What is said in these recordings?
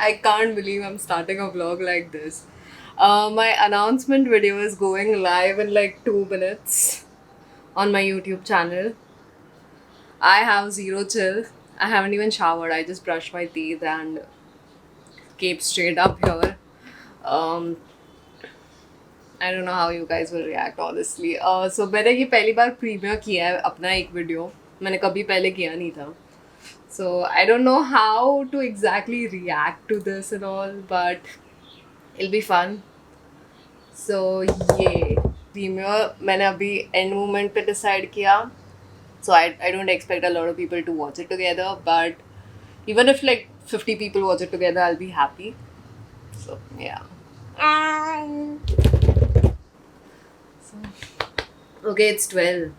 I can't believe I'm starting a vlog like this. My announcement video is going live in like 2 minutes on my YouTube channel. I have zero chill. I haven't even showered. I just brushed my teeth and came straight up here. Um, I don't know how you guys will react honestly. So मैंने ये पहली बार premiere किया है अपना एक video. मैंने कभी पहले किया नहीं था. So I don't know how to exactly react to this and all, but it'll be fun. So ये premiere मैंने अभी end moment पे decide किया. So I don't expect a lot of people to watch it together, but even if like 50 people watch it together, I'll be happy. So yeah. So, okay, it's 12.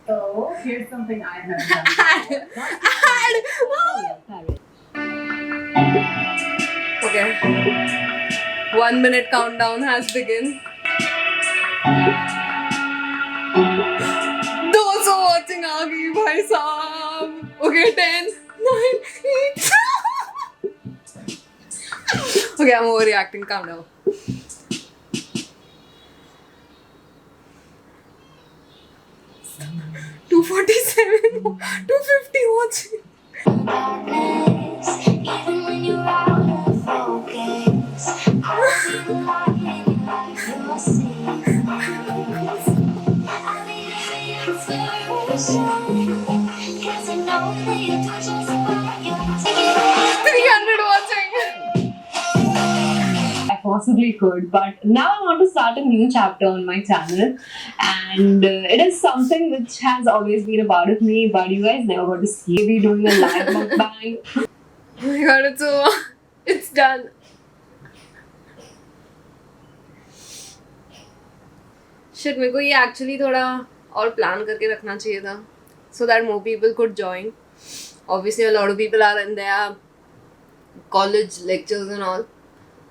So here's something I have done. Okay. 1 minute countdown has begun. Those who are watching Aagi Bhai Saab. Okay, 10, 9, 8. Okay, I'm overreacting. Calm down. Two 47, 250 watching. Even when you're out of focus, I feel alive in your life, you're safe. I need inspiration, 'cause I know that you do just what you're taking. 300 watching. I possibly could, but now I want to start a new chapter on my channel, and it is something which has always been a part of me, but you guys never got to see me doing a live mukbang. Oh my god, it's over. It's done. Shit, मेरे को ये actually थोड़ा और plan करके रखना चाहिए था, so that more people could join. Obviously, a lot of people are in their college lectures and all.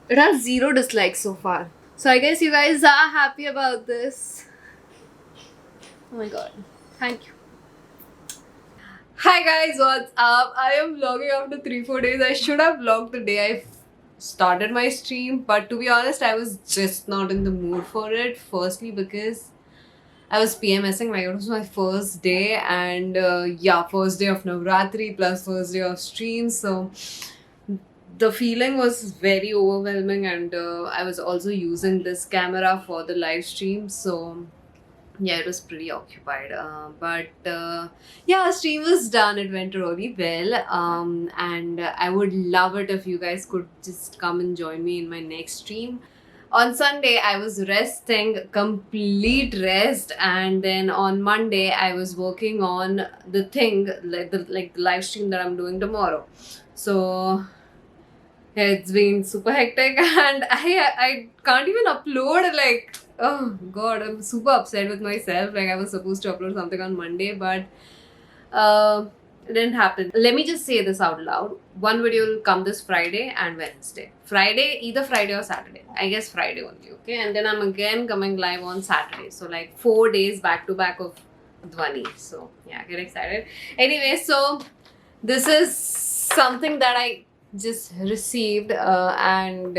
It has 0 dislikes so far. So I guess you guys are happy about this. Oh my god. Thank you. Hi guys, what's up? I am vlogging after 3-4 days. I should have vlogged the day I started my stream, but to be honest, I was just not in the mood for it. Firstly, because I was PMSing, like it was my first day, and first day of Navratri plus first day of stream, so the feeling was very overwhelming, and I was also using this camera for the live stream, so yeah, it was pretty occupied. Stream was done. It went really well, and I would love it if you guys could just come and join me in my next stream. On Sunday, I was resting, complete rest, and then on Monday, I was working on the thing, like the live stream that I'm doing tomorrow. So it's been super hectic, and I can't even upload. Like, oh god, I'm super upset with myself. Like, I was supposed to upload something on Monday, but it didn't happen. Let me just say this out loud. One video will come this Friday and Wednesday. Friday, either Friday or Saturday. I guess Friday only, okay? And then I'm again coming live on Saturday. So like 4 days back to back of Dhwani. So yeah, get excited. Anyway, so this is something that I just received, and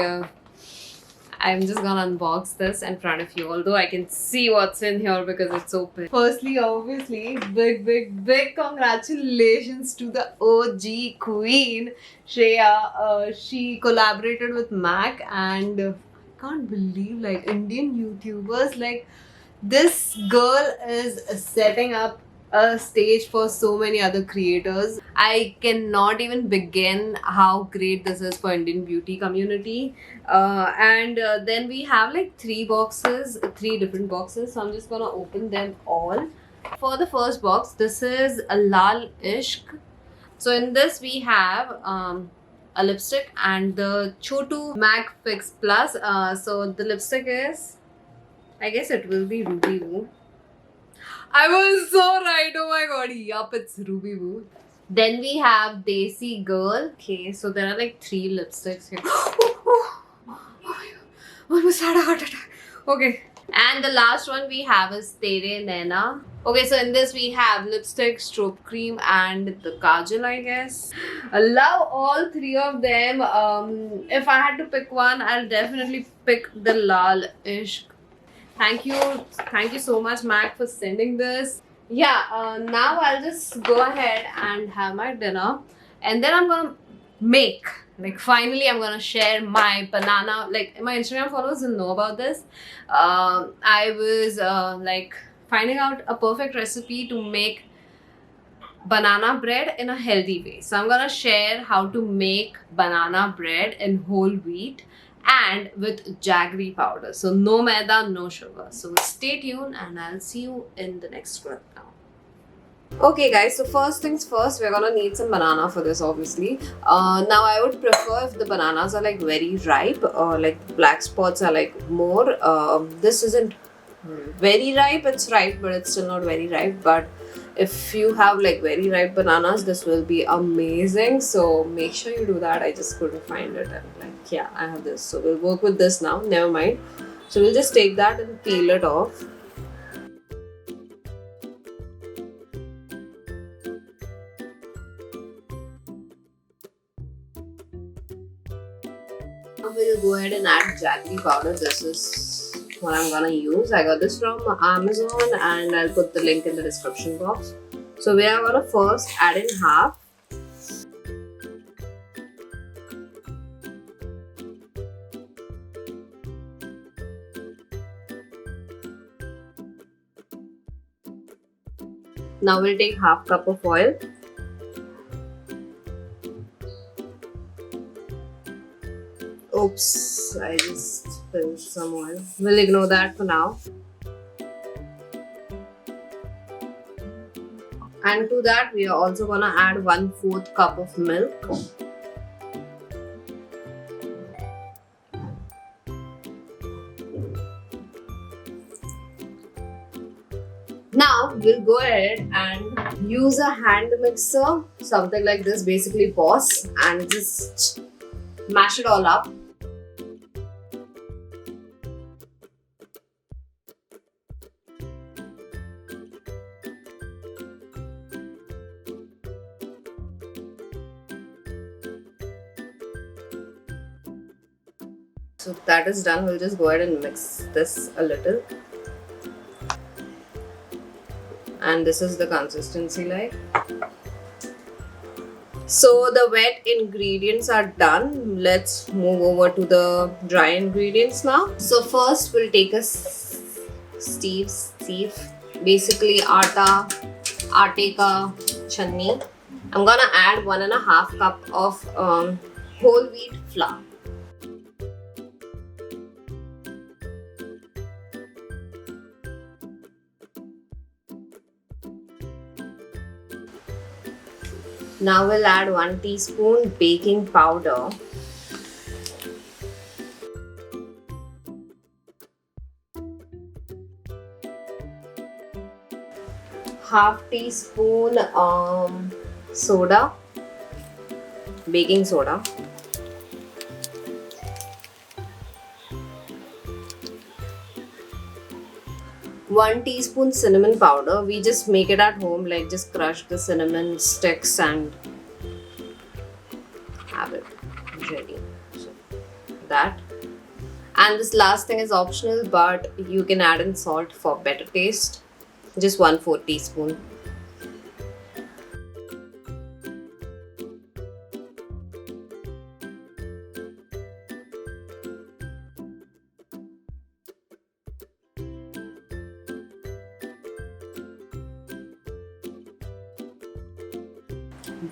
I'm just gonna unbox this in front of you, although I can see what's in here because it's open. Firstly, obviously, big congratulations to the OG queen, Shreya. She collaborated with Mac, and I can't believe, like, Indian YouTubers, like, this girl is setting up a stage for so many other creators. I cannot even begin how great this is for Indian beauty community. And then we have like 3 different boxes. So I'm just gonna open them all. For the first box, this is a Lal Ishq. So in this we have a lipstick and the Chotu Mac Fix Plus. So the lipstick is, I guess it will be Ruby Woo. I was so right. Oh my god. Yup, it's Ruby Woo. Then we have Desi Girl. Okay, so there are like 3 lipsticks here. Oh my god. Almost had a heart attack. Okay. And the last one we have is Tere Naina. Okay, so in this we have lipstick, strobe cream, and the kajal, I guess. I love all three of them. If I had to pick one, I'll definitely pick the Lal Ishq. Thank you so much, Mac, for sending this. Yeah, now I'll just go ahead and have my dinner, and then I'm gonna make. Like, finally, I'm gonna share my banana. Like, my Instagram followers will know about this. I was like finding out a perfect recipe to make banana bread in a healthy way. So I'm gonna share how to make banana bread in whole wheat and with jaggery powder. So no maida, no sugar. So stay tuned and I'll see you in the next clip now. Okay guys, so first things first, we're gonna need some banana for this obviously. Now I would prefer if the bananas are like very ripe or like black spots are like more. This isn't very ripe, it's ripe but it's still not very ripe. But if you have like very ripe bananas, this will be amazing. So make sure you do that. I just couldn't find it and like yeah, I have this. So we'll work with this now, never mind. So we'll just take that and peel it off. Now we'll go ahead and add jaggery powder. This is what I'm gonna use. I got this from Amazon and I'll put the link in the description box. So we are gonna first add in half. Now we'll take half cup of oil. Oops, I just spilled some oil. We'll ignore that for now. And to that, we are also gonna add 1/4 cup of milk. Now we'll go ahead and use a hand mixer, something like this, basically boss, and just mash it all up. So that is done. We'll just go ahead and mix this a little. And this is the consistency like. So the wet ingredients are done. Let's move over to the dry ingredients now. So first we'll take a sieve, basically aate ka channi. I'm gonna add 1.5 cup of whole wheat flour. Now we'll add 1 teaspoon baking powder. Half teaspoon soda, baking soda. One teaspoon cinnamon powder. We just make it at home, like just crush the cinnamon sticks and have it ready. So that. And this last thing is optional, but you can add in salt for better taste. Just 1/4 teaspoon.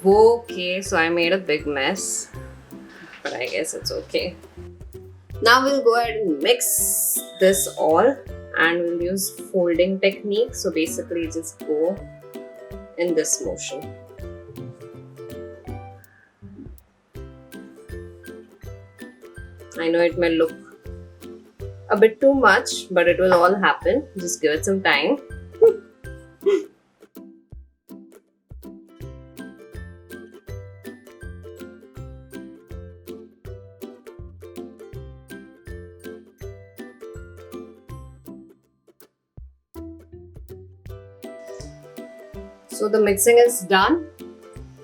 Okay, so I made a big mess, but I guess it's okay. Now we'll go ahead and mix this all and we'll use folding technique. So basically just go in this motion. I know it may look a bit too much, but it will all happen. Just give it some time. So the mixing is done.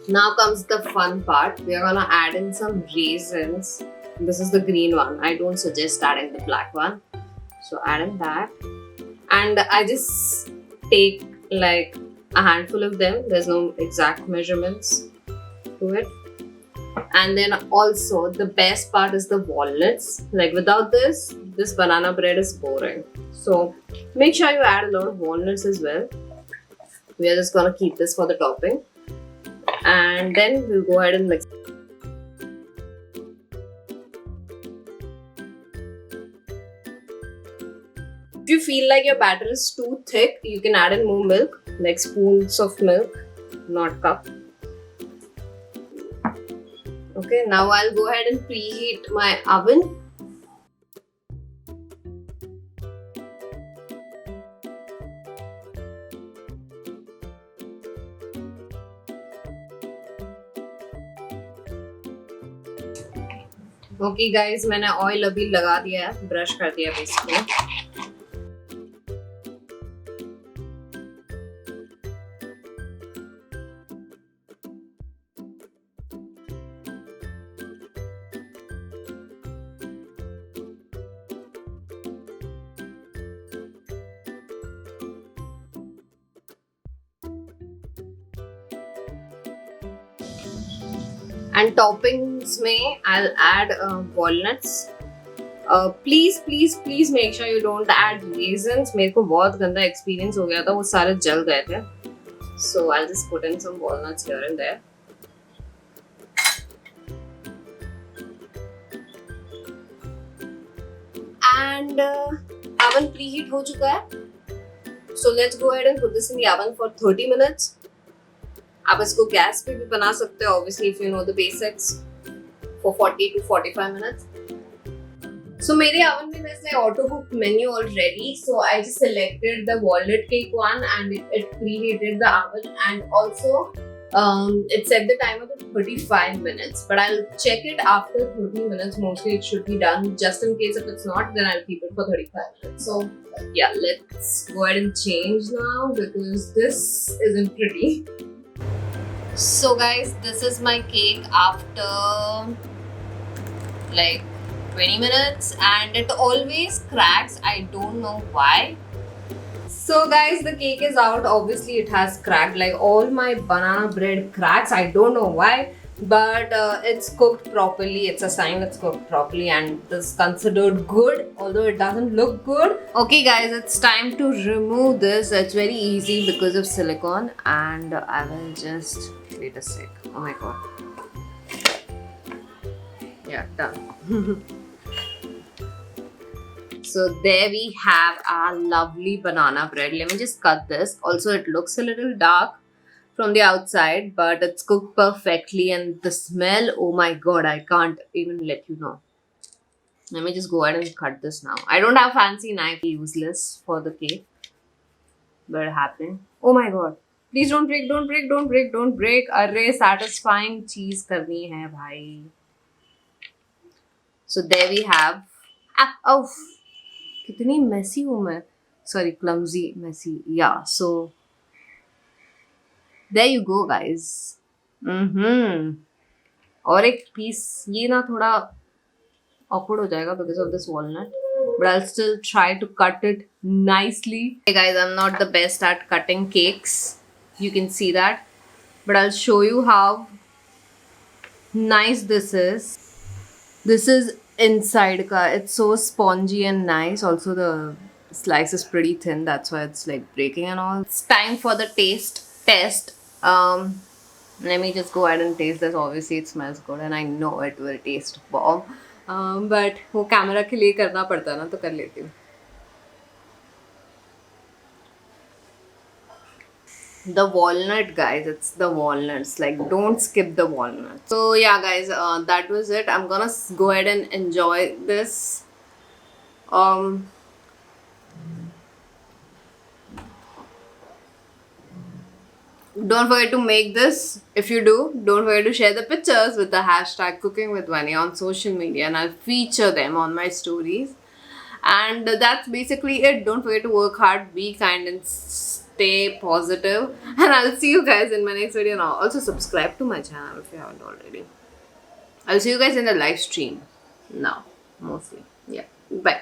Now comes the fun part. We are gonna add in some raisins. This is the green one. I don't suggest adding the black one. So add in that. And I just take like a handful of them. There's no exact measurements to it. And then also the best part is the walnuts. Like without this banana bread is boring. So make sure you add a lot of walnuts as well. We are just gonna keep this for the topping. And then we'll go ahead and mix. If you feel like your batter is too thick, you can add in more milk, like spoons of milk, not cup. Okay, now I'll go ahead and preheat my oven. Okay guys, मैंने oil अभी लगा दिया है, brush कर दिया basically. And toppings में I'll add walnuts. Please make sure you don't add raisins. मेरे को बहुत गंदा experience हो गया था, वो सारे जल गए थे. So I'll just put in some walnuts here and there. And oven preheat हो चुका है. So let's go ahead and put this in the oven for 30 minutes. आप इसको गैस पे भी बना सकते हो, obviously if you know the basics, for 40 to 45 minutes. So मेरे oven में there's an auto cook menu already, so I just selected the walnut cake one and it preheated the oven, and also it set the timer to 35 minutes, but I'll check it after 30 minutes. Mostly it should be done. Just in case if it's not, then I'll keep it for 35 minutes. So yeah, let's go ahead and change now because this isn't pretty. So guys, this is my cake after like 20 minutes and it always cracks. I don't know why. So guys, the cake is out. Obviously it has cracked, like all my banana bread cracks. I don't know why, but it's cooked properly. It's a sign it's cooked properly and this is considered good, although it doesn't look good. Okay guys, it's time to remove this. It's very easy because of silicone, and I will just wait a sec. Oh my god. Yeah, done. So there we have our lovely banana bread. Let me just cut this. Also, it looks a little dark from the outside, but it's cooked perfectly, and the smell, oh my god, I can't even let you know. Let me just go ahead and cut this now. I don't have fancy knife, useless for the cake, but it happened. Oh my god. Please don't break, don't break, don't break, don't break. Array satisfying cheese karni hai bhai. So there we have. Oh, kitni messy hu main. Sorry, clumsy, messy. Yeah, so there you go guys. और एक piece ये ना थोड़ा awkward हो जाएगा because of this walnut, but I'll still try to cut it nicely. Hey guys, I'm not the best at cutting cakes. You can see that, but I'll show you how nice this is. This is inside ka. It's so spongy and nice. Also the slice is pretty thin, that's why it's like breaking and all. It's time for the test. Let me just go ahead and taste this. Obviously it smells good and I know it will taste bomb. But वो camera के लिए करना पड़ता है ना, तो कर लेती हूँ. The walnut guys, it's the walnuts, like don't skip the walnuts. So yeah guys, that was it. I'm gonna go ahead and enjoy this. Don't forget to make this. If you do, don't forget to share the pictures with the hashtag cookingwithdhwani on social media, and I'll feature them on my stories. And that's basically it. Don't forget to work hard, be kind, and stay positive, and I'll see you guys in my next video. Now, also subscribe to my channel if you haven't already. I'll see you guys in the live stream now, mostly. Yeah, bye.